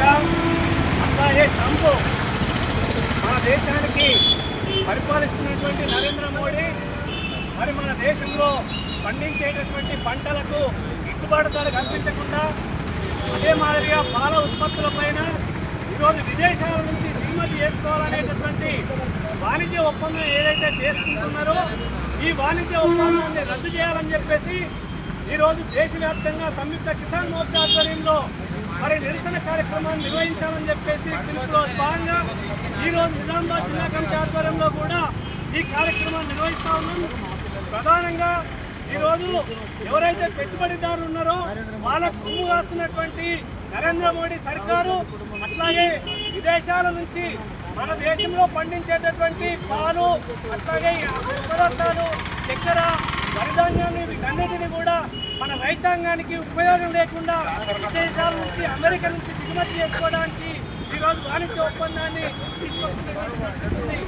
America అట్లాగే Trump మన దేశానికి పరిపాలిస్తున్నటువంటి నరేంద్ర మోడీ మరి మన దేశంలో పండించేటటువంటి పంటలకు గిట్టుబాటు ధర కల్పించకుండా అదే మాదిరిగా పాల ఉత్పత్తులపైన ఈరోజు విదేశాల నుంచి దిగుమతి చేసుకోవాలనేటటువంటి వాణిజ్య ఒప్పందం ఏదైతే చేసుకుంటున్నారో ఈ వాణిజ్య ఒప్పందాన్ని రద్దు చేయాలని చెప్పేసి ఈరోజు దేశవ్యాప్తంగా సంయుక్త కిసాన్ మోర్చా ఆధ్వర్యంలో మరి నిరసన కార్యక్రమాన్ని నిర్వహించాలని చెప్పేసి పిలుపులో భాగంగా ఈరోజు నిజామాబాద్ జిల్లా కమిటీ ఆధ్వర్యంలో కూడా ఈ కార్యక్రమాన్ని నిర్వహిస్తూ ఉన్నాం. ప్రధానంగా ఈరోజు ఎవరైతే పెట్టుబడిదారులు ఉన్నారో వాళ్ళకు కొమ్ము కాస్తున్నటువంటి నరేంద్ర మోడీ సర్కారు అట్లాగే విదేశాల నుంచి మన దేశంలో పండించేటటువంటి పాలు అట్లాగే పదార్థాలు చక్కెర వరిధాన్యాన్ని వీటన్నిటిని కూడా మన రైతాంగానికి ఉపయోగం లేకుండా విదేశాల నుంచి అమెరికా నుంచి దిగుమతి చేసుకోవడానికి ఈరోజు వాణిజ్య ఒప్పందాన్ని తీసుకొస్తున్నటువంటి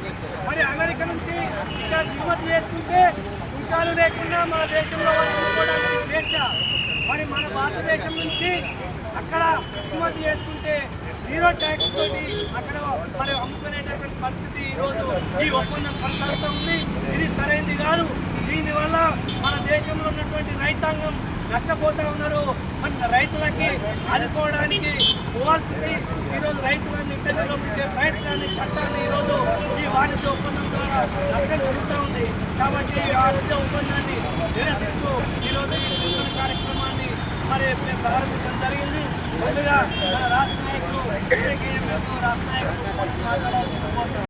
మరి అమెరికా నుంచి ఇక్కడ దిగుమతి చేసుకుంటే సుంకాలు లేకుండా మన దేశంలో అమ్ముకోవడానికి స్వేచ్ఛ, మరి మన భారతదేశం నుంచి అక్కడ దిగుమతి చేసుకుంటే జీరో ట్యాక్స్ తోటి అక్కడ మరి అమ్ముకునేటటువంటి పరిస్థితి ఈరోజు ఈ ఒప్పందం కొనసాగుతూ ఉంది. ఇది సరైనది కాదు. దీనివల్ల మన దేశంలో ఉన్నటువంటి రైతాంగం నష్టపోతూ ఉన్నారు. మన రైతులకి ఆదుకోవడానికి పోవాల్సింది ఈరోజు రైతులను ఇబ్బందుల్లో ఉంచే ప్రయత్నాన్ని చట్టాన్ని ఈరోజు ఈ వాణిజ్య ఒప్పందం ద్వారా నష్టం జరుగుతూ ఉంది. కాబట్టి ఈ వాణిజ్య ఒప్పందాన్ని నిరసిస్తూ ఈరోజు ఈ నిరసన కార్యక్రమాన్ని మరి ప్రారంభించడం జరిగింది. ముందుగా మన రాష్ట్ర నాయకులు రాష్ట్ర నాయకులు